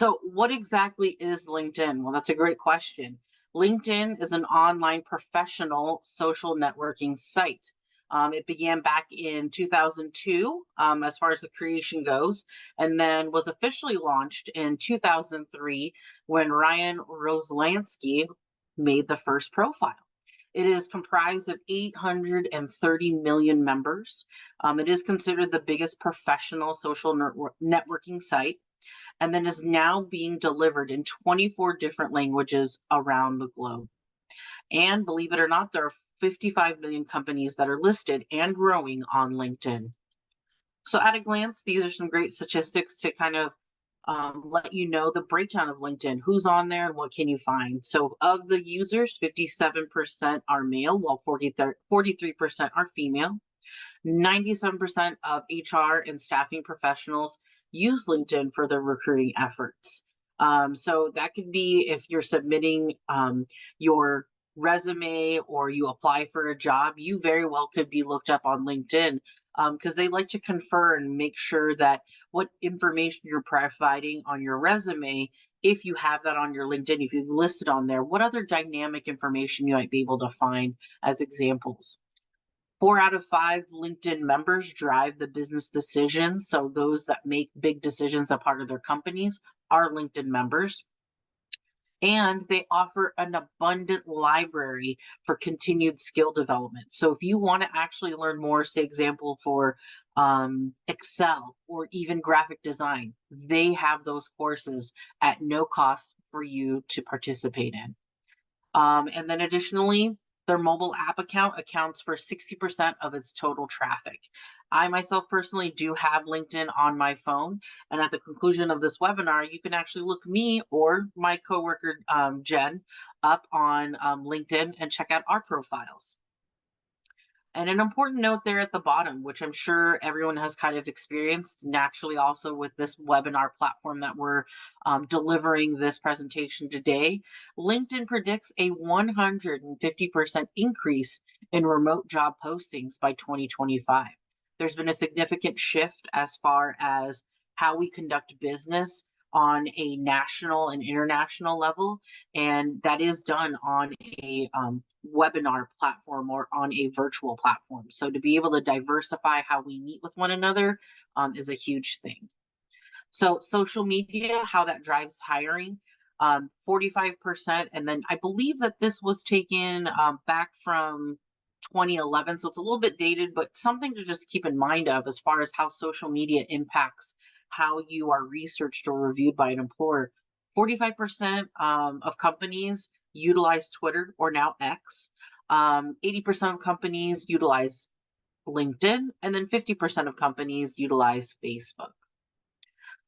So, what exactly is LinkedIn? Well, that's a great question. LinkedIn is an online professional social networking site. It began back in 2002, as far as the creation goes, and then was officially launched in 2003 when Ryan Roslansky made the first profile. It is comprised of 830 million members. It is considered the biggest professional social networking site and then is now being delivered in 24 different languages around the globe. And believe it or not, there are 55 million companies that are listed and growing on LinkedIn. So, at a glance, these are some great statistics to kind of let you know the breakdown of LinkedIn, who's on there and what can you find. So, of the users, 57% are male, while 43% are female. 97% of HR and staffing professionals use LinkedIn for their recruiting efforts. So that could be if you're submitting your resume or you apply for a job, you very well could be looked up on LinkedIn because they like to confer and make sure that what information you're providing on your resume, if you have that on your LinkedIn, if you've listed on there, what other dynamic information you might be able to find as examples. 4 out of 5 LinkedIn members drive the business decisions. So those that make big decisions a part of their companies are LinkedIn members. And they offer an abundant library for continued skill development. So if you want to actually learn more, say example for Excel or even graphic design, they have those courses at no cost for you to participate in. And then additionally, their mobile app account accounts for 60% of its total traffic. I myself personally do have LinkedIn on my phone. And at the conclusion of this webinar, you can actually look me or my coworker, Jen, up on LinkedIn and check out our profiles. And an important note there at the bottom, which I'm sure everyone has kind of experienced naturally also with this webinar platform that we're delivering this presentation today, LinkedIn predicts a 150% increase in remote job postings by 2025. There's been a significant shift as far as how we conduct business on a national and international level, and that is done on a webinar platform or on a virtual platform. So to be able to diversify how we meet with one another is a huge thing. So social media, how that drives hiring, 45%, and then I believe that this was taken back from 2011, so it's a little bit dated, but something to just keep in mind of as far as how social media impacts how you are researched or reviewed by an employer. 45% of companies utilize Twitter, or now X. 80% of companies utilize LinkedIn, and then 50% of companies utilize Facebook.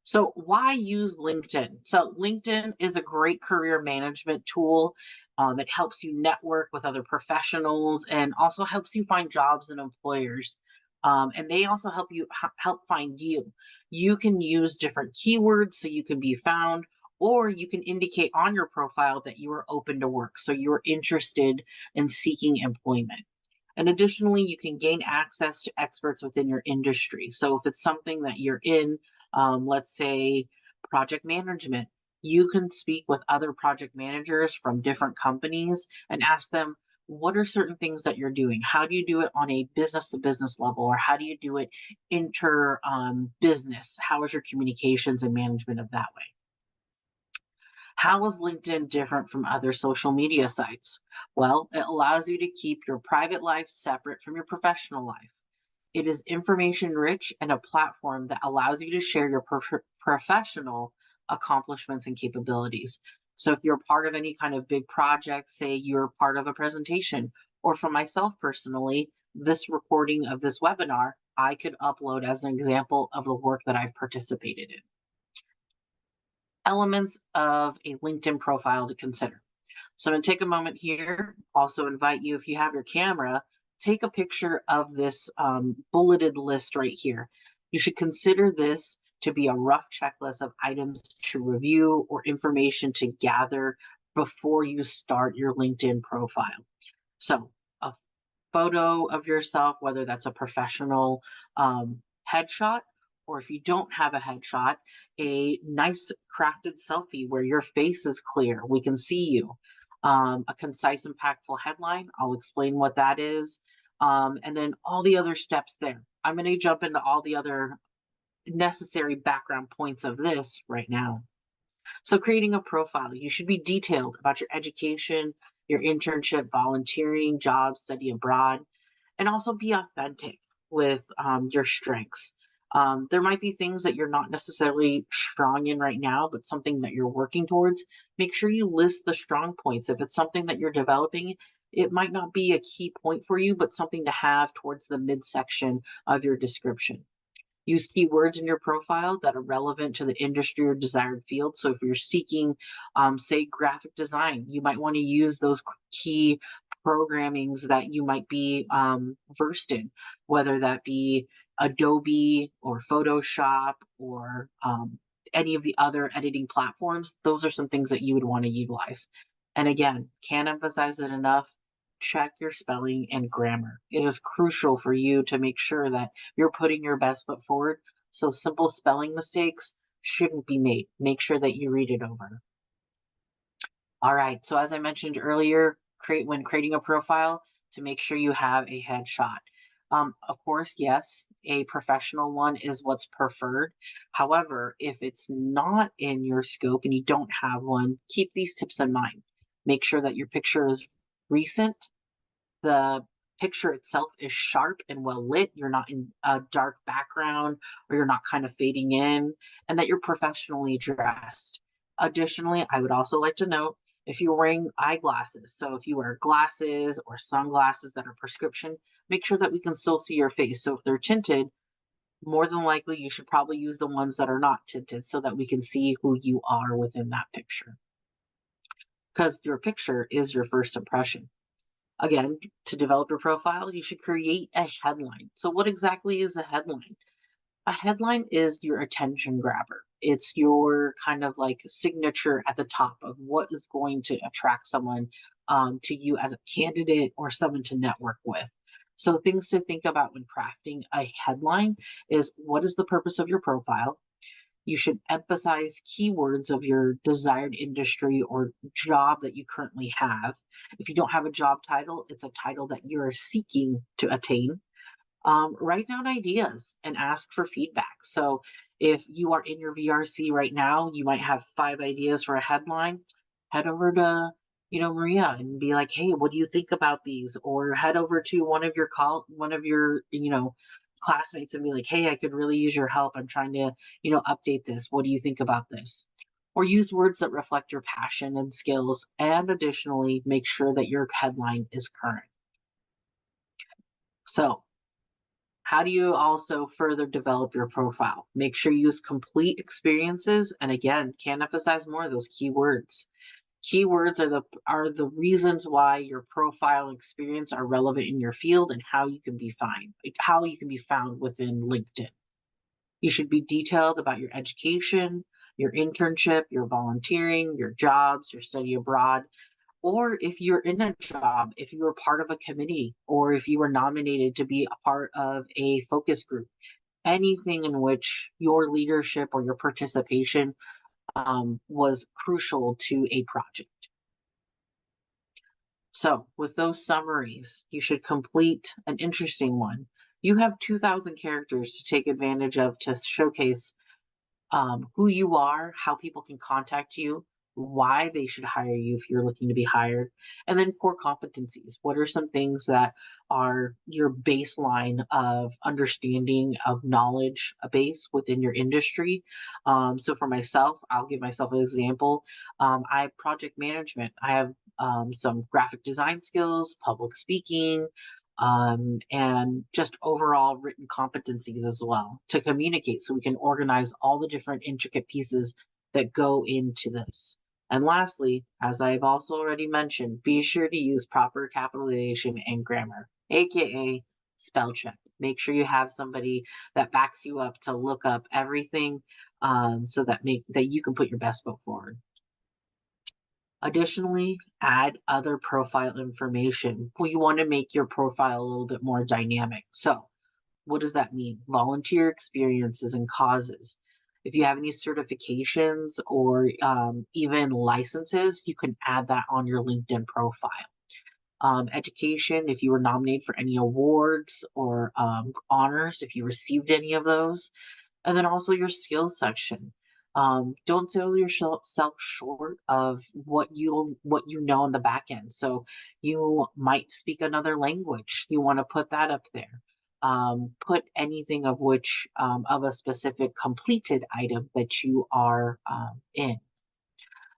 So why use LinkedIn? So LinkedIn is a great career management tool. It helps you network with other professionals and also helps you find jobs and employers. And they also help you help find you. You can use different keywords so you can be found, or you can indicate on your profile that you are open to work. So you're interested in seeking employment. And additionally, you can gain access to experts within your industry. So if it's something that you're in, let's say project management, you can speak with other project managers from different companies and ask them, what are certain things that you're doing? How do you do it on a business to business level? Or how do you do it inter business? How is your communications and management of that way? How is LinkedIn different from other social media sites? Well, it allows you to keep your private life separate from your professional life. It is information rich and a platform that allows you to share your professional accomplishments and capabilities. So if you're part of any kind of big project, say you're part of a presentation, or for myself personally, this recording of this webinar, I could upload as an example of the work that I've participated in. Elements of a LinkedIn profile to consider. So I'm going to take a moment here, also invite you, if you have your camera, take a picture of this bulleted list right here. You should consider this to be a rough checklist of items to review or information to gather before you start your LinkedIn profile. So a photo of yourself, whether that's a professional headshot Or if you don't have a headshot, a nice crafted selfie where your face is clear, we can see you. A concise, impactful headline, I'll explain what that is. And then all the other steps there. I'm going to jump into all the other necessary background points of this right now. So, creating a profile, you should be detailed about your education, your internship, volunteering, job, study abroad, and also be authentic with your strengths. There might be things that you're not necessarily strong in right now, but something that you're working towards. Make sure you list the strong points. If it's something that you're developing, it might not be a key point for you, but something to have towards the midsection of your description. Use keywords in your profile that are relevant to the industry or desired field. So if you're seeking, say, graphic design, you might want to use those key programmings that you might be versed in, whether that be Adobe or Photoshop or any of the other editing platforms. Those are some things that you would want to utilize. And again, can't emphasize it enough. Check your spelling and grammar. It is crucial for you to make sure that you're putting your best foot forward. So simple spelling mistakes shouldn't be made. Make sure that you read it over. All right. So as I mentioned earlier, when creating a profile, to make sure you have a headshot. Of course, yes, a professional one is what's preferred. However, if it's not in your scope and you don't have one, keep these tips in mind. Make sure that your picture is recent, the picture itself is sharp and well lit, you're not in a dark background or you're not kind of fading in, and that you're professionally dressed. Additionally, I would also like to note if you're wearing eyeglasses, so if you wear glasses or sunglasses that are prescription, make sure that we can still see your face. So if they're tinted, more than likely you should probably use the ones that are not tinted so that we can see who you are within that picture. Because your picture is your first impression. Again, to develop your profile, you should create a headline. So, what exactly is a headline? A headline is your attention grabber. It's your kind of like signature at the top of what is going to attract someone to you as a candidate or someone to network with. So, things to think about when crafting a headline is what is the purpose of your profile? You should emphasize keywords of your desired industry or job that you currently have. If you don't have a job title, it's a title that you're seeking to attain. Write down ideas and ask for feedback. So if you are in your VRC right now, you might have 5 ideas for a headline. Head over to, Maria and be like, hey, what do you think about these? Or head over to one of your, classmates and be like, hey, I could really use your help. I'm trying to, update this. What do you think about this? Or use words that reflect your passion and skills. And additionally, make sure that your headline is current. So how do you also further develop your profile? Make sure you use complete experiences. And again, can't emphasize more of those keywords. Keywords are the reasons why your profile experience are relevant in your field and how you can be found within LinkedIn. You should be detailed about your education, your internship, your volunteering, your jobs, your study abroad, or if you're in a job, if you were part of a committee, or if you were nominated to be a part of a focus group, anything in which your leadership or your participation was crucial to a project. So, with those summaries, you should complete an interesting one. You have 2,000 characters to take advantage of to showcase who you are, how people can contact you, why they should hire you if you're looking to be hired, and then core competencies. What are some things that are your baseline of understanding of knowledge base within your industry? So for myself, I'll give myself an example. I have project management. I have some graphic design skills, public speaking, and just overall written competencies as well to communicate so we can organize all the different intricate pieces that go into this. And lastly, as I've also already mentioned, be sure to use proper capitalization and grammar, aka spell check. Make sure you have somebody that backs you up to look up everything so that you can put your best foot forward. Additionally, add other profile information. We want to make your profile a little bit more dynamic. So What does that mean? Volunteer experiences and causes. If you have any certifications or even licenses, you can add that on your LinkedIn profile. Education, if you were nominated for any awards or honors, if you received any of those, and then also your skills section. Don't sell yourself short of what you know in the back end. So you might speak another language. You want to put that up there. Put anything of which of a specific completed item that you are in.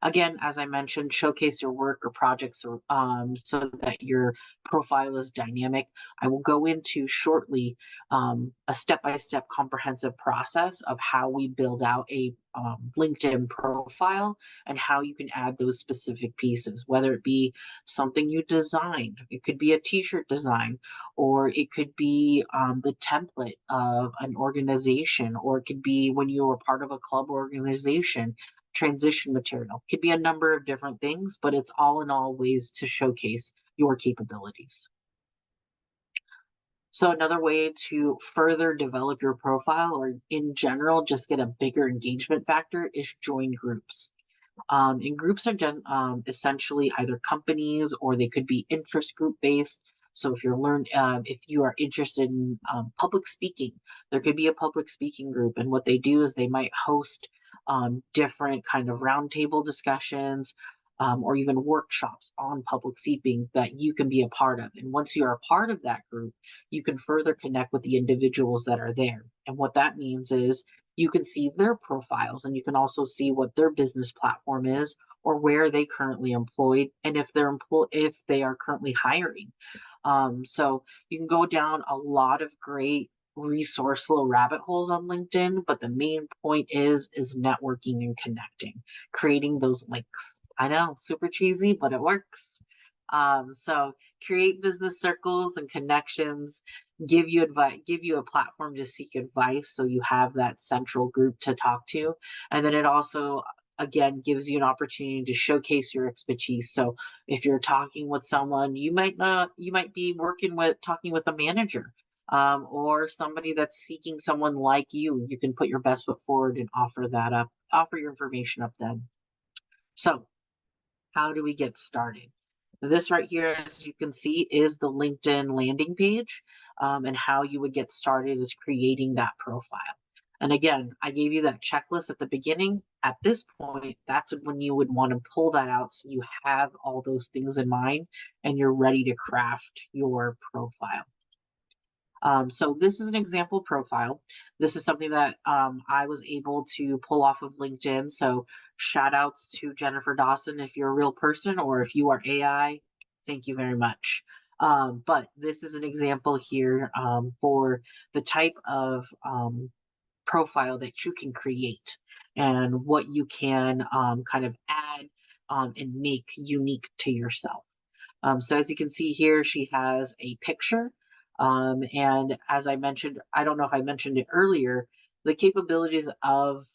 Again, as I mentioned, showcase your work or projects so that your profile is dynamic. I will go into shortly a step-by-step comprehensive process of how we build out a LinkedIn profile and how you can add those specific pieces, whether it be something you designed, it could be a t-shirt design, or it could be the template of an organization, or it could be when you were part of a club organization transition material. Could be a number of different things, but it's all in all ways to showcase your capabilities. So another way to further develop your profile or in general, just get a bigger engagement factor is join groups. And groups are essentially either companies or they could be interest group based. So if you are interested in public speaking, there could be a public speaking group, and what they do is they might host different kind of roundtable discussions or even workshops on public speaking that you can be a part of. And once you are a part of that group, you can further connect with the individuals that are there. And what that means is you can see their profiles and you can also see what their business platform is or where they currently employed and if they are currently hiring. So you can go down a lot of great resourceful rabbit holes on LinkedIn, but the main point is networking and connecting, creating those links. I know, super cheesy, but it works. So create business circles and connections, give you a platform to seek advice so you have that central group to talk to. And then it also again gives you an opportunity to showcase your expertise. So if you're talking with someone, you might be talking with a manager or somebody that's seeking someone like you can put your best foot forward and offer your information up then. So how do we get started? This right here, as you can see, is the LinkedIn landing page. And how you would get started is creating that profile. And again, I gave you that checklist at the beginning. At this point, that's when you would want to pull that out so you have all those things in mind and you're ready to craft your profile. So this is an example profile. This is something that I was able to pull off of LinkedIn. So shout outs to Jennifer Dawson if you're a real person or if you are AI, thank you very much. But this is an example here for the type of profile that you can create and what you can kind of add and make unique to yourself. So as you can see here, she has a picture. And as I mentioned, I don't know if I mentioned it earlier, the capabilities of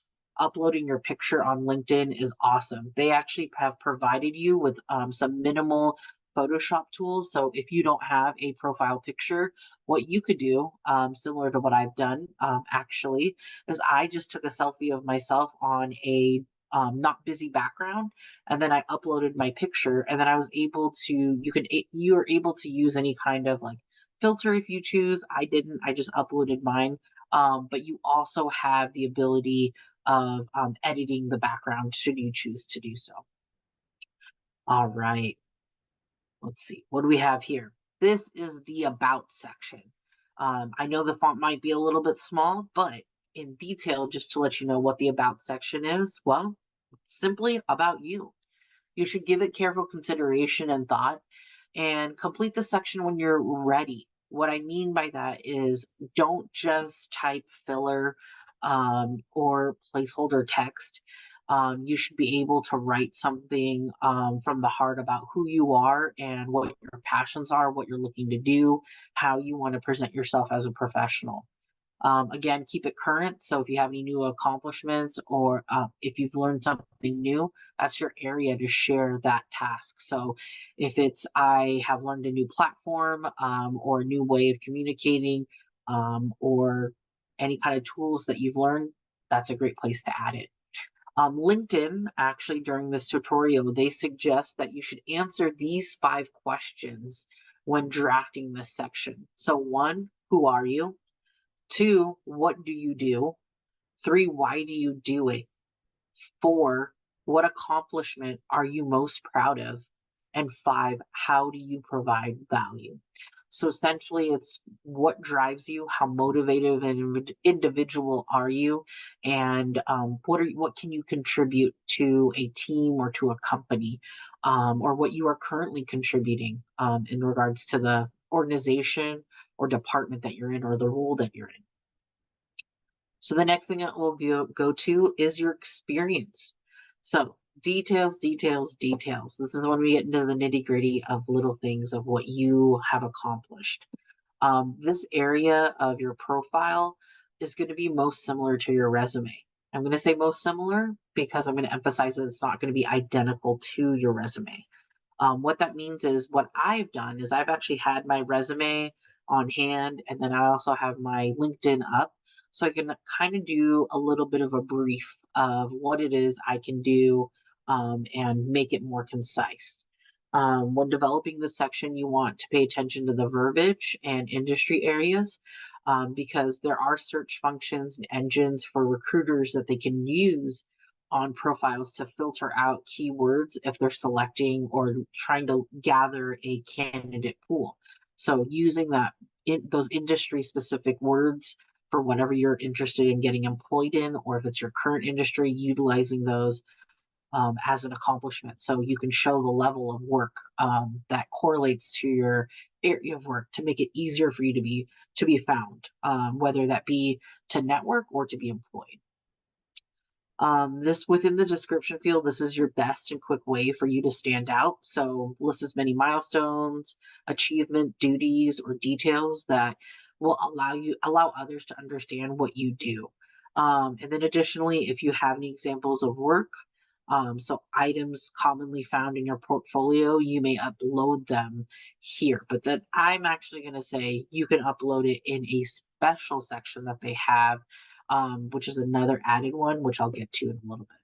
uploading your picture on LinkedIn is awesome. They actually have provided you with some minimal Photoshop tools. So if you don't have a profile picture, what you could do, similar to what I've done actually, is I just took a selfie of myself on a not busy background, and then I uploaded my picture, and then I was able to. You are able to use any kind of like filter if you choose. I didn't. I just uploaded mine. But you also have the ability of editing the background should you choose to do so. All right. Let's see. What do we have here? This is the About section. I know the font might be a little bit small, but in detail, just to let you know what the About section is, well, it's simply about you. You should give it careful consideration and thought and complete the section when you're ready. What I mean by that is don't just type filler or placeholder text. You should be able to write something from the heart about who you are and what your passions are, what you're looking to do, how you want to present yourself as a professional. Again, keep it current. So if you have any new accomplishments or if you've learned something new, that's your area to share that task. So if it's, I have learned a new platform or a new way of communicating, or any kind of tools that you've learned, that's a great place to add it. LinkedIn, actually, during this tutorial, they suggest that you should answer these 5 questions when drafting this section. So, 1, who are you? 2, what do you do? 3, why do you do it? 4, what accomplishment are you most proud of? And 5, how do you provide value? So essentially, it's what drives you, how motivated an individual are you, and what can you contribute to a team or to a company, or what you are currently contributing in regards to the organization or department that you're in or the role that you're in. So the next thing that we'll go to is your experience. So details, details, details. This is when we get into the nitty gritty of little things of what you have accomplished. This area of your profile is going to be most similar to your resume. I'm going to say most similar because I'm going to emphasize that it's not going to be identical to your resume. What that means is what I've done is I've actually had my resume on hand, and then I also have my LinkedIn up. So I can kind of do a little bit of a brief of what it is I can do, and make it more concise. When developing this section, you want to pay attention to the verbiage and industry areas, because there are search functions and engines for recruiters that they can use on profiles to filter out keywords if they're selecting or trying to gather a candidate pool. So using those industry specific words for whatever you're interested in getting employed in, or if it's your current industry, utilizing those as an accomplishment. So you can show the level of work that correlates to your area of work to make it easier for you to be found, whether that be to network or to be employed. This within the description field, this is your best and quick way for you to stand out. So list as many milestones, achievement, duties, or details that will allow others to understand what you do. And then additionally, if you have any examples of work, so items commonly found in your portfolio, you may upload them here. But then I'm actually going to say you can upload it in a special section that they have, which is another added one, which I'll get to in a little bit.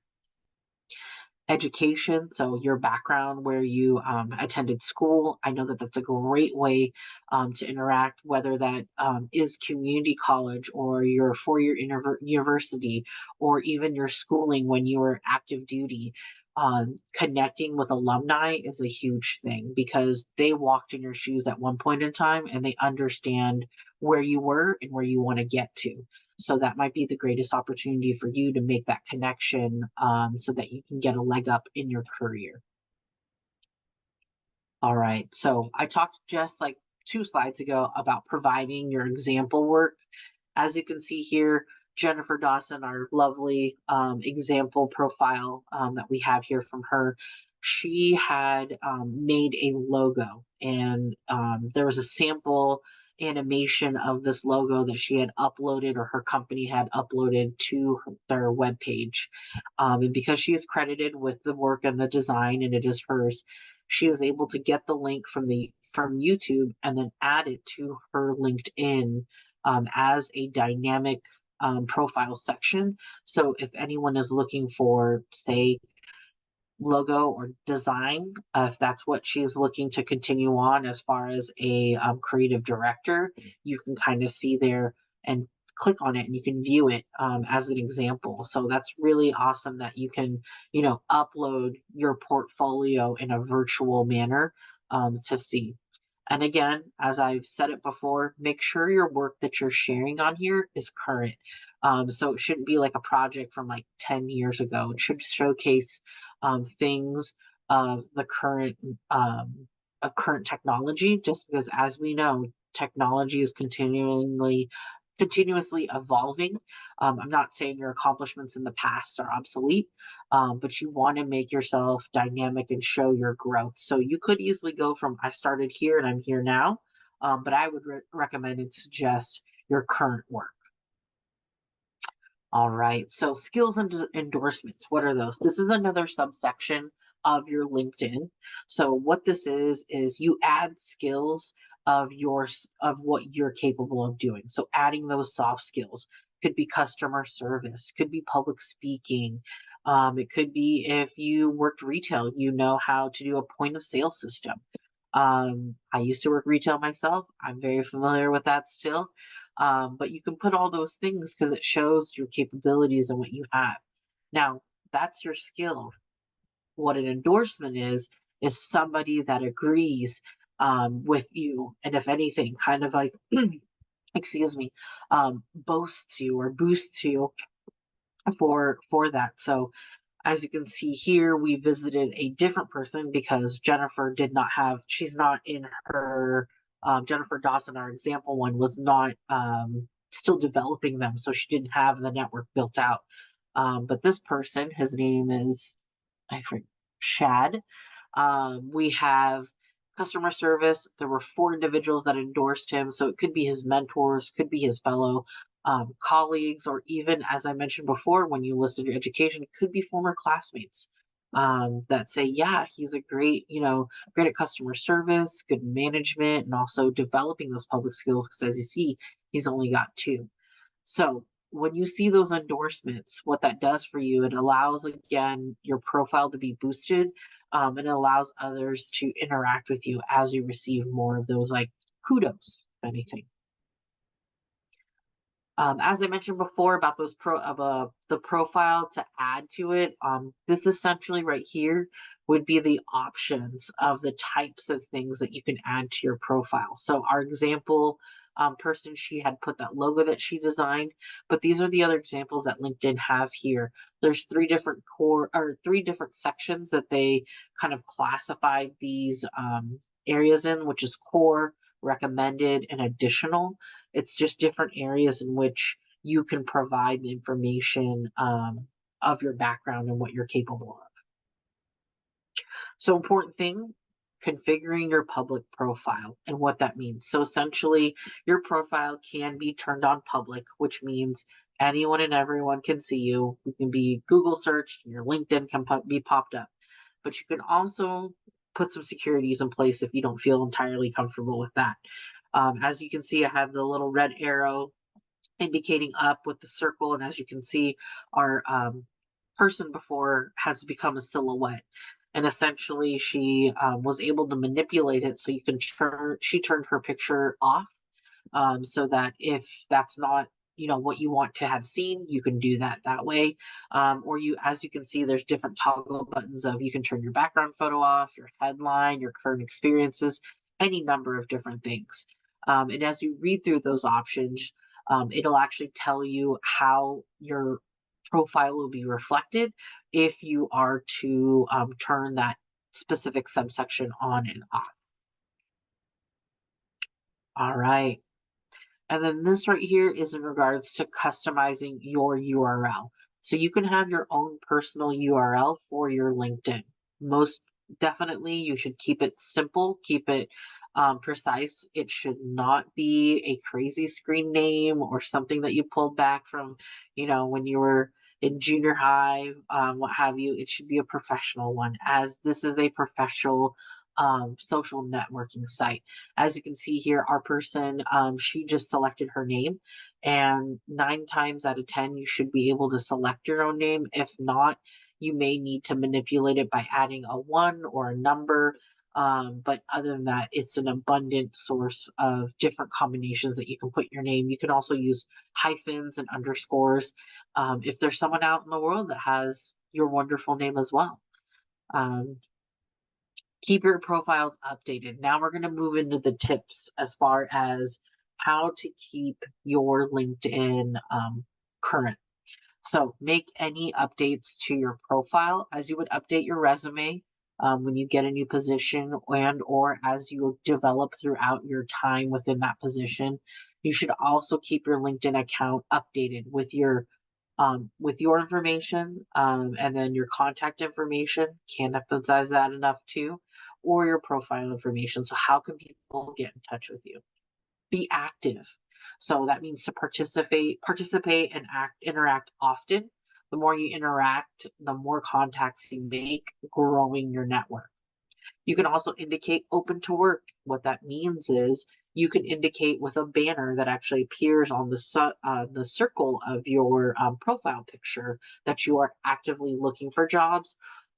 Education, so your background, where you attended school. I know that that's a great way to interact, whether that is community college or your four-year university, or even your schooling when you were active duty. Connecting with alumni is a huge thing because they walked in your shoes at one point in time and they understand where you were and where you want to get to. So that might be the greatest opportunity for you to make that connection, so that you can get a leg up in your career. All right. So I talked just like 2 slides ago about providing your example work. As you can see here, Jennifer Dawson, our lovely example profile that we have here from her, she had made a logo, and there was a sample animation of this logo that she had uploaded, or her company had uploaded to their webpage. And because she is credited with the work and the design and it is hers, she was able to get the link from YouTube and then add it to her LinkedIn as a dynamic profile section. So if anyone is looking for, say, logo or design, if that's what she's looking to continue on as far as a creative director, you can kind of see there and click on it and you can view it as an example. So that's really awesome that you can, upload your portfolio in a virtual manner to see. And again, as I've said it before, make sure your work that you're sharing on here is current. So it shouldn't be like a project from like 10 years ago. It should showcase things of the current technology, just because as we know, technology is continuously evolving. I'm not saying your accomplishments in the past are obsolete, but you want to make yourself dynamic and show your growth. So you could easily go from I started here and I'm here now, but I would recommend and suggest your current work. All right, so skills and endorsements, what are those? This is another subsection of your LinkedIn. So what this is you add skills of what you're capable of doing. So adding those soft skills could be customer service, could be public speaking. It could be if you worked retail, you know how to do a point of sale system. I used to work retail myself. I'm very familiar with that still. But you can put all those things because it shows your capabilities and what you have. Now, that's your skill. What an endorsement is somebody that agrees with you. And if anything, kind of like, excuse me, boasts you or boosts you for that. So as you can see here, we visited a different person because Jennifer did not have, she's not in her, Jennifer Dawson, our example one, was not still developing them. So she didn't have the network built out. But this person, his name is, I forget, Shad. We have customer service. There were 4 individuals that endorsed him. So it could be his mentors, could be his fellow colleagues, or even, as I mentioned before, when you listed your education, it could be former classmates that say, yeah, he's a great, great at customer service, good management, and also developing those public skills. Because as you see, he's only got 2. So when you see those endorsements, what that does for you, it allows, again, your profile to be boosted, and it allows others to interact with you as you receive more of those, like, kudos, if anything. As I mentioned before about those the profile to add to it, this essentially right here would be the options of the types of things that you can add to your profile. So our example person, she had put that logo that she designed, but these are the other examples that LinkedIn has here. There's 3 different 3 different sections that they kind of classified these areas in, which is core, recommended, and additional. It's just different areas in which you can provide the information of your background and what you're capable of. So important thing, configuring your public profile and what that means. So essentially, your profile can be turned on public, which means anyone and everyone can see you. You can be Google searched, and your LinkedIn can be popped up. But you can also put some securities in place if you don't feel entirely comfortable with that. As you can see, I have the little red arrow indicating up with the circle, and as you can see, our person before has become a silhouette. And essentially, she was able to manipulate it so you can she turned her picture off, so that if that's not what you want to have seen, you can do that way. Or as you can see, there's different toggle buttons of you can turn your background photo off, your headline, your current experiences, any number of different things. And as you read through those options, it'll actually tell you how your profile will be reflected if you are to turn that specific subsection on and off. All right. And then this right here is in regards to customizing your URL. So you can have your own personal URL for your LinkedIn. Most definitely, you should keep it simple, keep it precise. It should not be a crazy screen name or something that you pulled back from, when you were in junior high, what have you. It should be a professional one, as this is a professional social networking site. As you can see here, our person, she just selected her name, and 9 times out of 10, you should be able to select your own name. If not, you may need to manipulate it by adding a 1 or a number. But other than that, it's an abundant source of different combinations that you can put your name. You can also use hyphens and underscores if there's someone out in the world that has your wonderful name as well. Keep your profiles updated. Now we're going to move into the tips as far as how to keep your LinkedIn current. So make any updates to your profile as you would update your resume when you get a new position, and or as you develop throughout your time within that position. You should also keep your LinkedIn account updated with your information, and then your contact information. Can't emphasize that enough too, or your profile information. So how can people get in touch with you? Be active. So that means to participate and interact often. The more you interact, the more contacts you make, growing your network. You can also indicate open to work. What that means is you can indicate with a banner that actually appears on the circle of your profile picture that you are actively looking for jobs.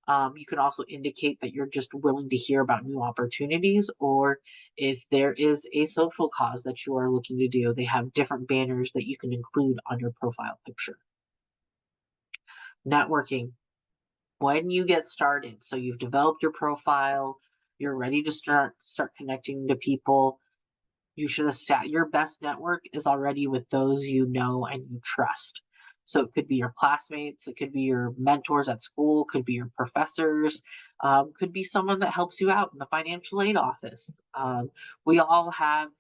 You can also indicate that you're just willing to hear about new opportunities, or if there is a social cause that you are looking to do, they have different banners that you can include on your profile picture. Networking. When you get started, so you've developed your profile, you're ready to start connecting to people, you should have your best network is already with those you know and you trust. So it could be your classmates, it could be your mentors at school, could be your professors, could be someone that helps you out in the financial aid office. We all have,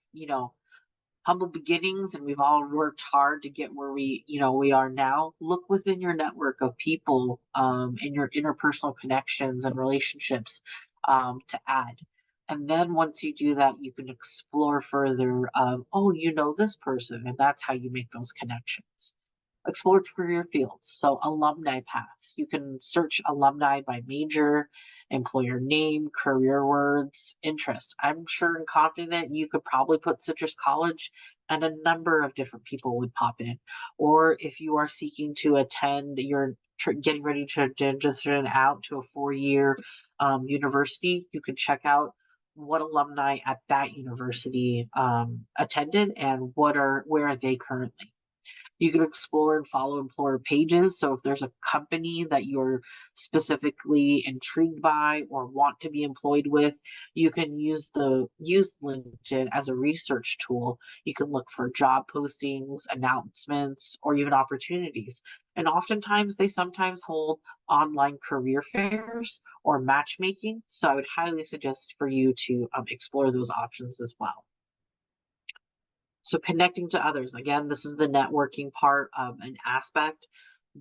humble beginnings, and we've all worked hard to get where we are now. Look within your network of people, and your interpersonal connections and relationships, to add. And then once you do that, you can explore further of, oh, this person, and that's how you make those connections. Explore career fields. So alumni paths. You can search alumni by major, employer name, career words, interest. I'm sure and confident you could probably put Citrus College and a number of different people would pop in. Or if you are seeking to attend, you're getting ready to transition out to a 4-year university, you could check out what alumni at that university attended and where are they currently. You can explore and follow employer pages. So if there's a company that you're specifically intrigued by or want to be employed with, you can use LinkedIn as a research tool. You can look for job postings, announcements, or even opportunities. And oftentimes they sometimes hold online career fairs or matchmaking. So I would highly suggest for you to explore those options as well. So connecting to others, again, this is the networking part of an aspect.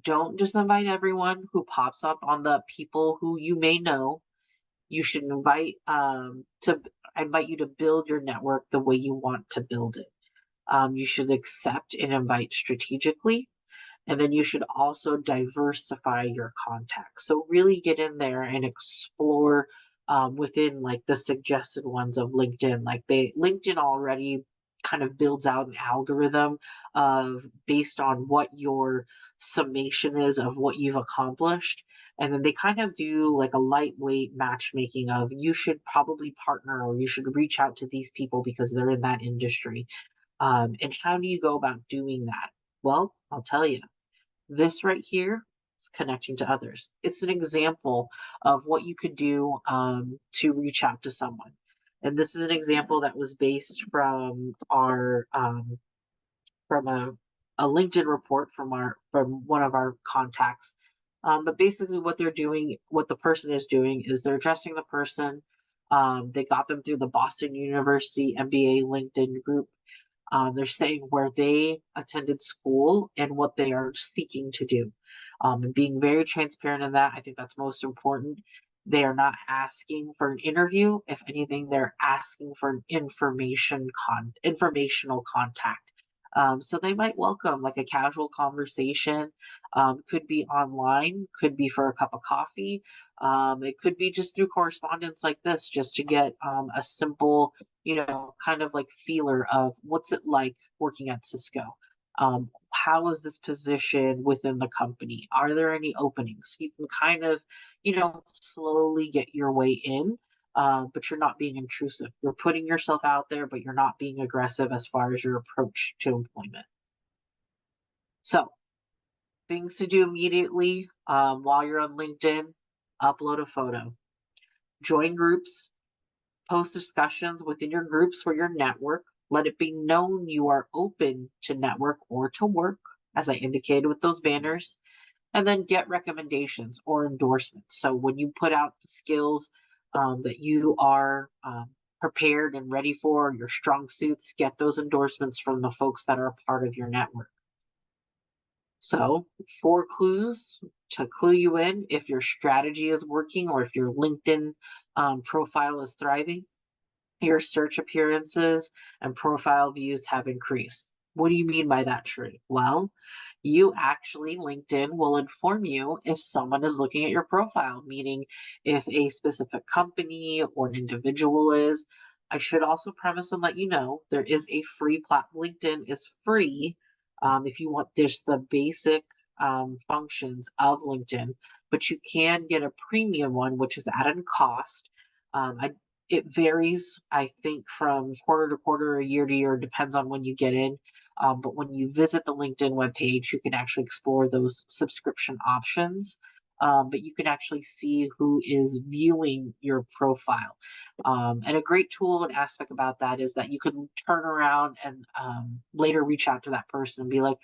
Don't just invite everyone who pops up on the people who you may know. You should invite you to build your network the way you want to build it. You should accept and invite strategically. And then you should also diversify your contacts. So really get in there and explore within like the suggested ones of LinkedIn. LinkedIn already kind of builds out an algorithm of based on what your summation is of what you've accomplished. And then they kind of do like a lightweight matchmaking of you should probably partner or you should reach out to these people because they're in that industry. And how do you go about doing that? Well, I'll tell you. This right here is connecting to others. It's an example of what you could do to reach out to someone. And this is an example that was based from our from a LinkedIn report from one of our contacts. But basically, what the person is doing, is they're addressing the person. They got them through the Boston University MBA LinkedIn group. They're saying where they attended school and what they are seeking to do. And being very transparent in that, I think that's most important. They are not asking for an interview. If anything, they're asking for an informational contact. So they might welcome like a casual conversation. Could be online, could be for a cup of coffee. It could be just through correspondence like this, just to get a simple, kind of like feeler of what's it like working at Cisco. How is this position within the company? Are there any openings? You can kind of, slowly get your way in, but you're not being intrusive. You're putting yourself out there, but you're not being aggressive as far as your approach to employment. So, things to do immediately while you're on LinkedIn: upload a photo, join groups, post discussions within your groups for your network. Let it be known you are open to network or to work, as I indicated with those banners, and then get recommendations or endorsements. So when you put out the skills that you are prepared and ready for, your strong suits, get those endorsements from the folks that are a part of your network. So 4 clues to clue you in if your strategy is working or if your LinkedIn profile is thriving. Your search appearances and profile views have increased. What do you mean by that, Sheree? Well, you actually, LinkedIn will inform you if someone is looking at your profile, meaning if a specific company or an individual is. I should also premise and let you know there is a free platform. LinkedIn is free if you want just the basic functions of LinkedIn, but you can get a premium one, which is at a cost. I It varies, I think, from quarter to quarter or year to year, depends on when you get in. But when you visit the LinkedIn webpage, you can actually explore those subscription options. But you can actually see who is viewing your profile. And a great tool and aspect about that is that you can turn around and later reach out to that person and be like,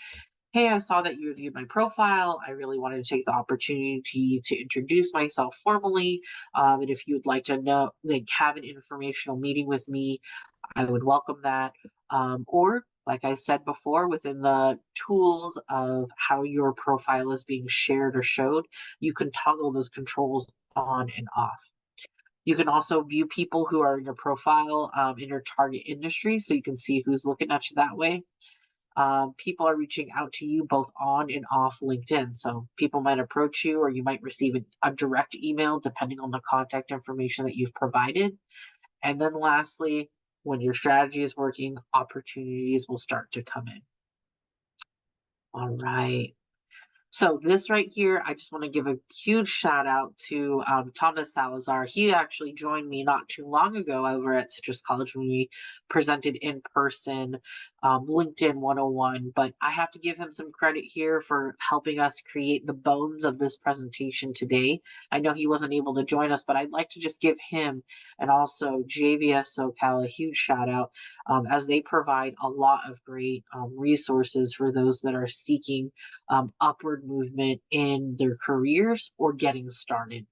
hey, I saw that you reviewed my profile. I really wanted to take the opportunity to introduce myself formally. And if you'd like to know, like, have an informational meeting with me, I would welcome that. Or, like I said before, within the tools of how your profile is being shared or showed, you can toggle those controls on and off. You can also view people who are in your profile in your target industry, so you can see who's looking at you that way. People are reaching out to you both on and off LinkedIn. So people might approach you, or you might receive a direct email depending on the contact information that you've provided. And then lastly, when your strategy is working, opportunities will start to come in. All right. So this right here, I just want to give a huge shout out to Thomas Salazar. He actually joined me not too long ago over at Citrus College when we presented in person LinkedIn 101. But I have to give him some credit here for helping us create the bones of this presentation today. I know he wasn't able to join us, but I'd like to just give him and also JVS SoCal a huge shout out as they provide a lot of great resources for those that are seeking upward movement in their careers or getting started.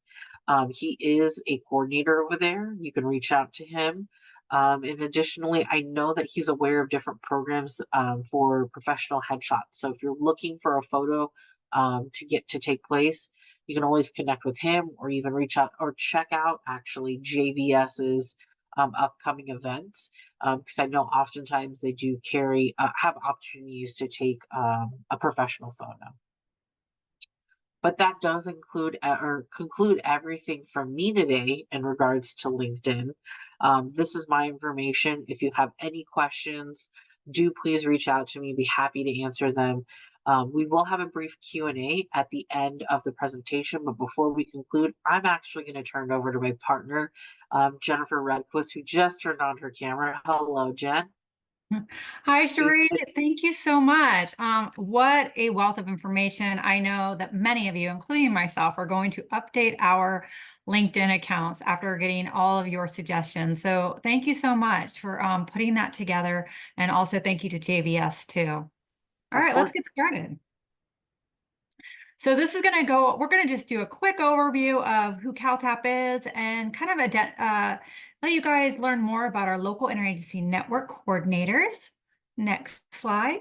He is a coordinator over there. You can reach out to him. And additionally, I know that he's aware of different programs for professional headshots. So if you're looking for a photo to take place, you can always connect with him or even reach out or check out actually JVS's upcoming events because I know oftentimes they do have opportunities to take a professional photo. But that does include or conclude everything from me today in regards to LinkedIn. This is my information. If you have any questions, do please reach out to me. Be happy to answer them. We will have a brief Q&A at the end of the presentation, but before we conclude, I'm actually going to turn it over to my partner, Jennifer Redquist, who just turned on her camera. Hello, Jen. Hi, Sheree. Thank you so much. What a wealth of information. I know that many of you, including myself, are going to update our LinkedIn accounts after getting all of your suggestions. So thank you so much for putting that together. And also thank you to JVS too. All right, let's get started. So this is going to go, we're going to just do a quick overview of who CalTAP is and kind of let you guys learn more about our local interagency network coordinators. Next slide.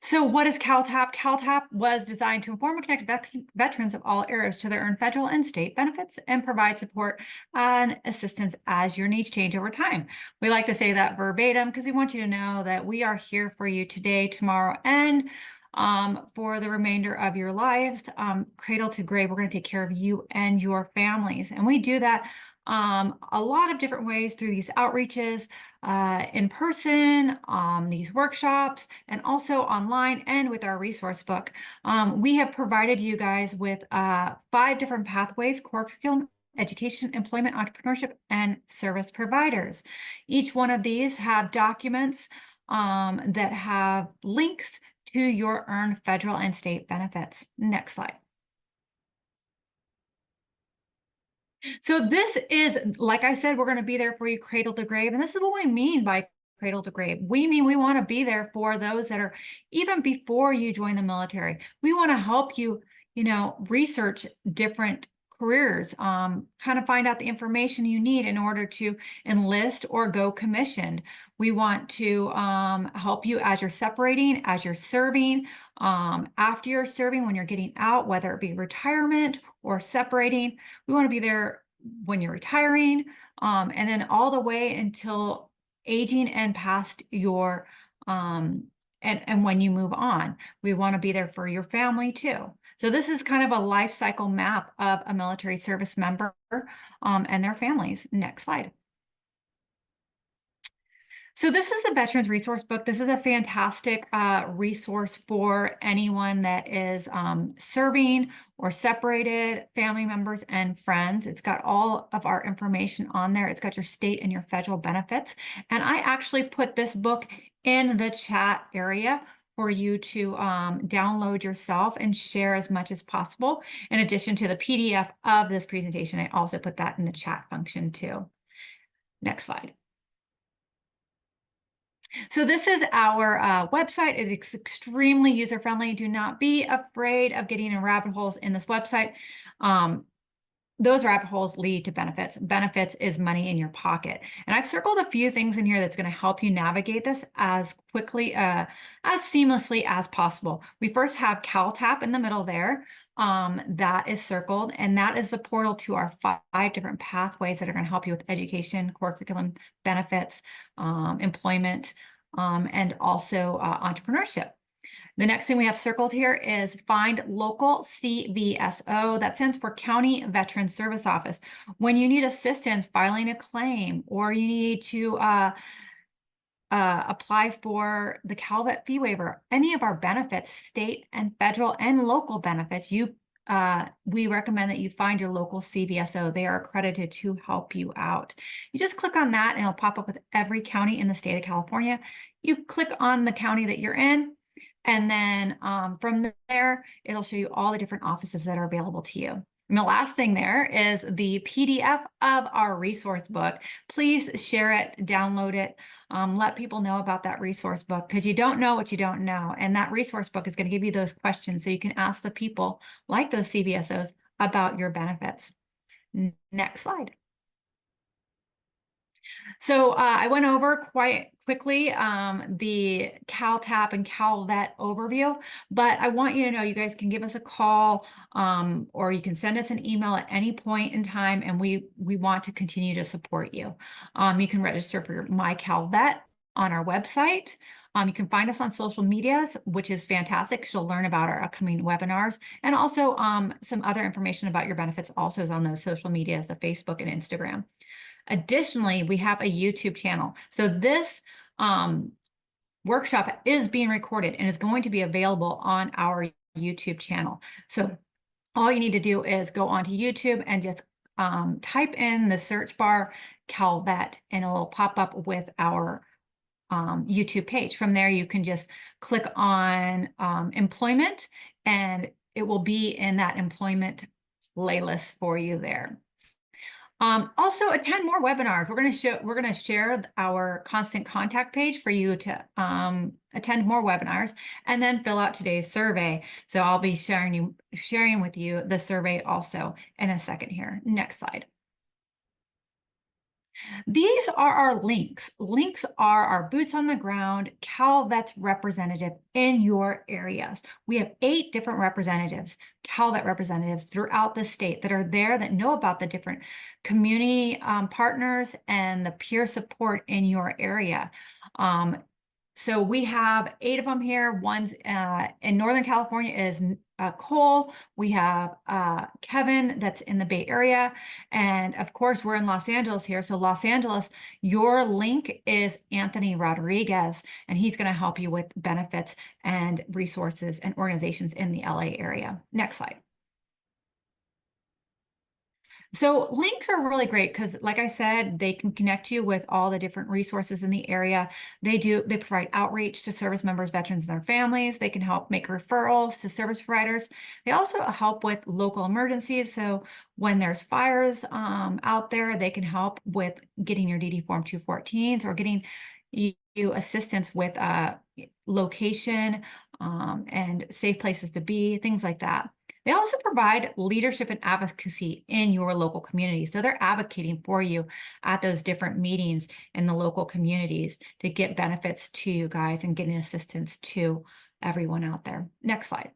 So what is CalTAP? CalTAP was designed to inform and connect veterans of all eras to their earned federal and state benefits and provide support and assistance as your needs change over time. We like to say that verbatim because we want you to know that we are here for you today, tomorrow, and for the remainder of your lives, cradle to grave. We're going to take care of you and your families. And we do that a lot of different ways through these outreaches, in person, these workshops, and also online and with our resource book. We have provided you guys with 5 different pathways: core curriculum, education, employment, entrepreneurship, and service providers. Each one of these have documents that have links to your earned federal and state benefits. Next slide. So this is, like I said, we're going to be there for you cradle to grave. And this is what we mean by cradle to grave. We mean we want to be there for those that are even before you join the military. We want to help you, research different careers, kind of find out the information you need in order to enlist or go commissioned. We want to help you as you're separating, as you're serving, after you're serving, when you're getting out, whether it be retirement or separating. We want to be there when you're retiring, and then all the way until aging and past your and when you move on. We want to be there for your family too. So this is kind of a life cycle map of a military service member and their families. Next slide. So this is the Veterans Resource Book. This is a fantastic resource for anyone that is serving or separated family members and friends. It's got all of our information on there. It's got your state and your federal benefits. And I actually put this book in the chat area for you to download yourself and share as much as possible. In addition to the PDF of this presentation, I also put that in the chat function too. Next slide. So this is our website. It's extremely user-friendly. Do not be afraid of getting in rabbit holes in this website. Those rabbit holes lead to benefits. Benefits is money in your pocket. And I've circled a few things in here that's going to help you navigate this as quickly, as seamlessly as possible. We first have CalTAP in the middle there. That is circled, and that is the portal to our 5 different pathways that are going to help you with education, core curriculum, benefits, employment, and also entrepreneurship. The next thing we have circled here is find local CVSO. That stands for County Veteran Service Office. When you need assistance filing a claim, or you need to apply for the calvet fee waiver, any of our benefits, state and federal and local benefits, we recommend that you find your local CVSO. They are accredited to help you out. You just click on that and it'll pop up with every county in the state of California. You click on the county that you're in, and then from there, it'll show you all the different offices that are available to you. And the last thing there is the PDF of our resource book. Please share it, download it, let people know about that resource book, because you don't know what you don't know. And that resource book is going to give you those questions so you can ask the people like those CVSOs about your benefits. Next slide. So I went over quite quickly the CalTAP and CalVet overview, but I want you to know you guys can give us a call or you can send us an email at any point in time, and we want to continue to support you. You can register for My CalVet on our website. You can find us on social medias, which is fantastic. You'll learn about our upcoming webinars, and also some other information about your benefits also is on those social medias, the Facebook and Instagram. Additionally, we have a YouTube channel. So this workshop is being recorded and is going to be available on our YouTube channel. So all you need to do is go onto YouTube and just type in the search bar Calvet, and it will pop up with our YouTube page. From there, you can just click on employment, and it will be in that employment playlist for you there. Also attend more webinars. We're going to share our constant contact page for you to attend more webinars, and then fill out today's survey. So I'll be sharing with you the survey also in a second here. Next slide. These are our links. Links are our boots on the ground, CalVet's representative in your areas. We have 8 different representatives, CalVet representatives throughout the state that are there, that know about the different community partners and the peer support in your area. So we have 8 of them here. One's in Northern California is Cole. We have Kevin that's in the Bay Area. And of course, we're in Los Angeles here. So Los Angeles, your link is Anthony Rodriguez, and he's going to help you with benefits and resources and organizations in the LA area. Next slide. So links are really great because, like I said, they can connect you with all the different resources in the area. They provide outreach to service members, veterans, and their families. They can help make referrals to service providers. They also help with local emergencies. So when there's fires out there, they can help with getting your DD Form 214s or getting you assistance with location and safe places to be, things like that. They also provide leadership and advocacy in your local community. So they're advocating for you at those different meetings in the local communities to get benefits to you guys and getting assistance to everyone out there. Next slide.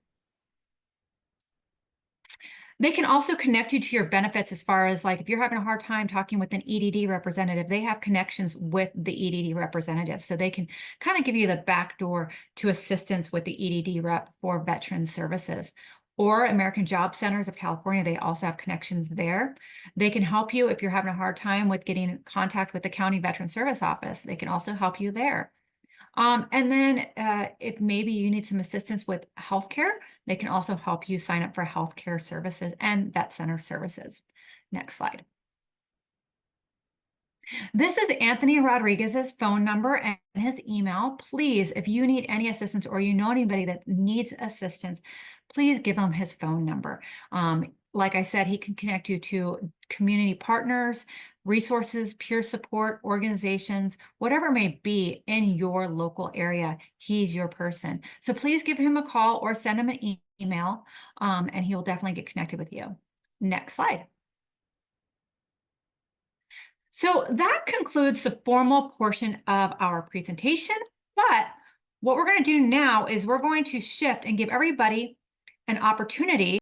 They can also connect you to your benefits as far as like if you're having a hard time talking with an EDD representative, they have connections with the EDD representative. So they can kind of give you the back door to assistance with the EDD rep for veteran services. Or American Job Centers of California, they also have connections there. They can help you if you're having a hard time with getting in contact with the County Veteran Service Office. They can also help you there. And then if maybe you need some assistance with healthcare, they can also help you sign up for healthcare services and vet center services. Next slide. This is Anthony Rodriguez's phone number and his email. Please, if you need any assistance or you know anybody that needs assistance, please give him his phone number. Like I said, he can connect you to community partners, resources, peer support, organizations, whatever it may be in your local area. He's your person. So please give him a call or send him an email, and he'll definitely get connected with you. Next slide. So that concludes the formal portion of our presentation, but what we're going to do now is we're going to shift and give everybody an opportunity